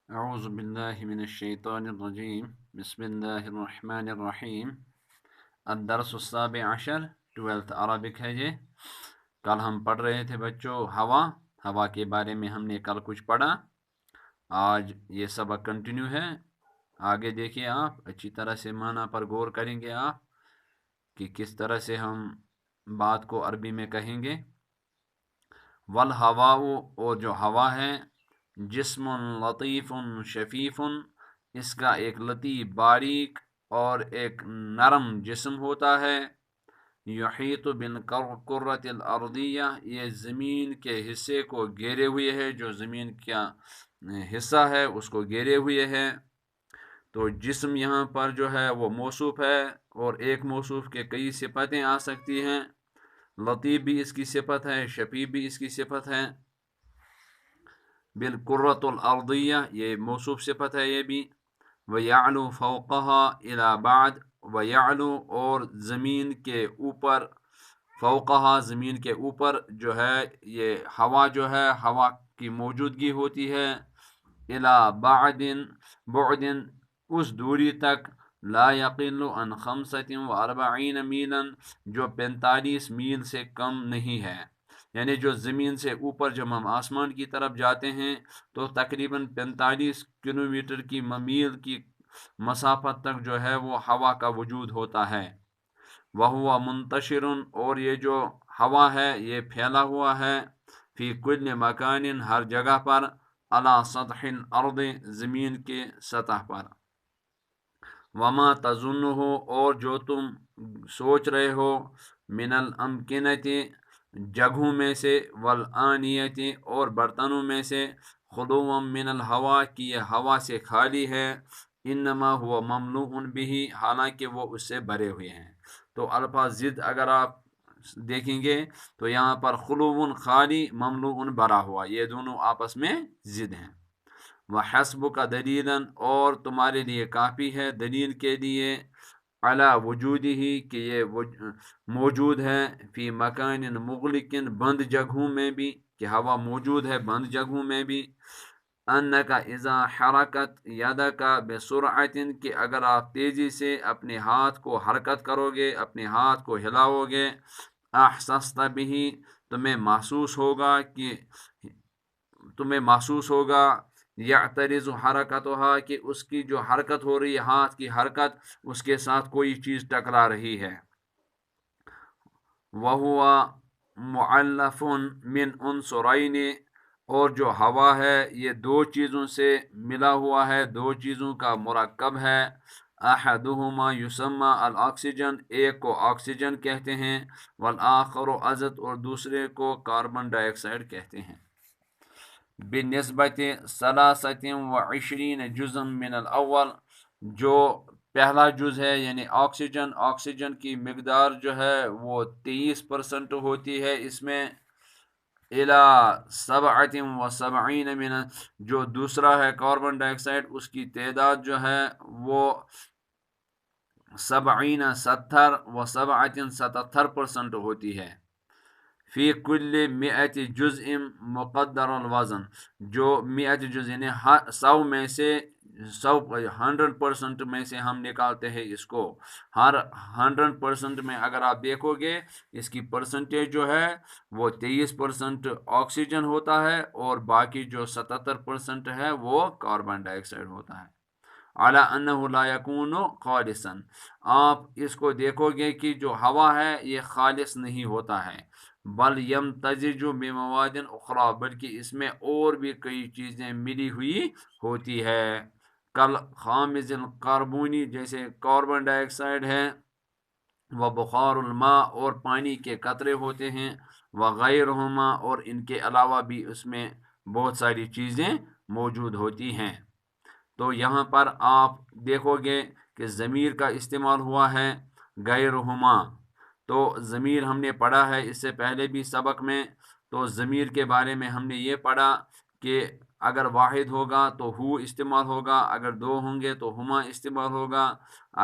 اعوذ باللہ من الشیطان الرجیم بسم اللہ الرحمن الرحیم الدرس السابع عشر 12th عربک ہے یہ۔ کل ہم پڑھ رہے تھے بچوں ہوا کے بارے میں ہم نے کل کچھ پڑھا۔ آج یہ سبق کنٹینیو ہے، آگے دیکھیے آپ اچھی طرح سے معنی پر غور کریں گے آپ کہ کس طرح سے ہم بات کو عربی میں کہیں گے۔ والہواء، اور جو ہوا ہے، جسم لطیف شفیف، اس کا ایک لطیف باریک اور ایک نرم جسم ہوتا ہے۔ یحیط بالکرۃ الارضیہ، یہ زمین کے حصے کو گھیرے ہوئے ہے، جو زمین کا حصہ ہے اس کو گھیرے ہوئے ہے۔ تو جسم یہاں پر جو ہے وہ موصوف ہے، اور ایک موصوف کے کئی صفتیں آ سکتی ہیں۔ لطیف بھی اس کی صفت ہے، شفیف بھی اس کی صفت ہے۔ بالکرۃ الارضیہ، یہ موصوف صفت ہے یہ بھی۔ وَيَعْلُو فَوْقَهَا إِلَى بَعْد، وَيَعْلُو، اور زمین کے اوپر، فوقہا زمین کے اوپر جو ہے یہ ہوا جو ہے، ہوا کی موجودگی ہوتی ہے۔ إِلَى بعد، اس دوری تک، لا يقل عن 45 میلا، جو 45 میل سے کم نہیں ہے۔ یعنی جو زمین سے اوپر جب ہم آسمان کی طرف جاتے ہیں تو تقریباً 45 کلومیٹر کی میل کی مسافت تک جو ہے وہ ہوا کا وجود ہوتا ہے۔ وَهُوَ مُنْتَشِرٌ، اور یہ جو ہوا ہے یہ پھیلا ہوا ہے، فی کل مکان، ہر جگہ پر، علی سطح الارض، زمین کے سطح پر۔ وما تظنہ، اور جو تم سوچ رہے ہو، من الامکنۃ، جگہوں میں سے، والآنیۃ، اور برتنوں میں سے، خلوا من الہوا، کی یہ ہوا سے خالی ہے، انما ہوا مملوء بہ، حالانکہ وہ اس سے بھرے ہوئے ہیں۔ تو الفاظ ضد اگر آپ دیکھیں گے تو یہاں پر خلو خالی، مملوء بھرا ہوا، یہ دونوں آپس میں ضد ہیں۔ وَحَسْبُكَ دَلِيلًا، اور تمہارے لیے کافی ہے دلیل کے لیے، علی وجودہ، کہ یہ موجود ہے، فی مکان مغلق، بند جگہوں میں بھی، کہ ہوا موجود ہے بند جگہوں میں بھی۔ انک اذا حرکت یدک بسرعت، کہ اگر آپ تیزی سے اپنے ہاتھ کو حرکت کرو گے، اپنے ہاتھ کو ہلاؤ گے، احسست بہ، تمہیں محسوس ہوگا، یعترض حرکتها، کہ اس کی جو حرکت ہو رہی ہے، ہاتھ کی حرکت، اس کے ساتھ کوئی چیز ٹکرا رہی ہے۔ وَهُوَ مُعَلَّفٌ مِّنْ عُنصُرَيْنِ، اور جو ہوا ہے یہ دو چیزوں سے ملا ہوا ہے، دو چیزوں کا مرکب ہے۔ احدہما یسمى الاکسیجن، ایک کو آکسیجن کہتے ہیں، والآخر ازت، اور دوسرے کو کاربن ڈائی آکسائڈ کہتے ہیں۔ بنسبت 23 جزءا من الاول، جو پہلا جز ہے یعنی آکسیجن کی مقدار جو ہے وہ 23% ہوتی ہے اس میں، الی 77 من، جو دوسرا ہے کاربن ڈائی آکسائڈ، اس کی تعداد جو ہے وہ 70 و 77% ہوتی ہے۔ فی کل 100 جزء مقدر الوزن، جو 100 جز یعنی 100% میں سے ہم نکالتے ہیں اس کو، ہر 100% میں اگر آپ دیکھو گے اس کی پرسنٹیج جو ہے وہ 23% آکسیجن ہوتا ہے، اور باقی جو 77% ہے وہ کاربن ڈائی آکسائڈ ہوتا ہے۔ علی انہ لا یکون خالصا، آپ اس کو دیکھو گے کہ جو ہوا ہے یہ خالص نہیں ہوتا ہے، بل یمتزج بمواد اخرى، بلکہ اس میں اور بھی کئی چیزیں ملی ہوئی ہوتی ہے، کل خامز الکربونی، جیسے کاربن ڈائی آکسائڈ ہے، و بخار الماء، اور پانی کے قطرے ہوتے ہیں، وغیرہما، اور ان کے علاوہ بھی اس میں بہت ساری چیزیں موجود ہوتی ہیں۔ تو یہاں پر آپ دیکھو گے کہ ضمیر کا استعمال ہوا ہے، غیرہما، تو ضمیر ہم نے پڑھا ہے اس سے پہلے بھی سبق میں، تو ضمیر کے بارے میں ہم نے یہ پڑھا کہ اگر واحد ہوگا تو ہو استعمال ہوگا، اگر دو ہوں گے تو ہما استعمال ہوگا،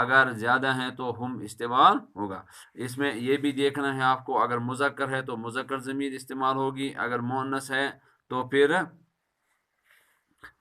اگر زیادہ ہیں تو ہم استعمال ہوگا۔ اس میں یہ بھی دیکھنا ہے آپ کو، اگر مذکر ہے تو مذکر ضمیر استعمال ہوگی، اگر مؤنث ہے تو پھر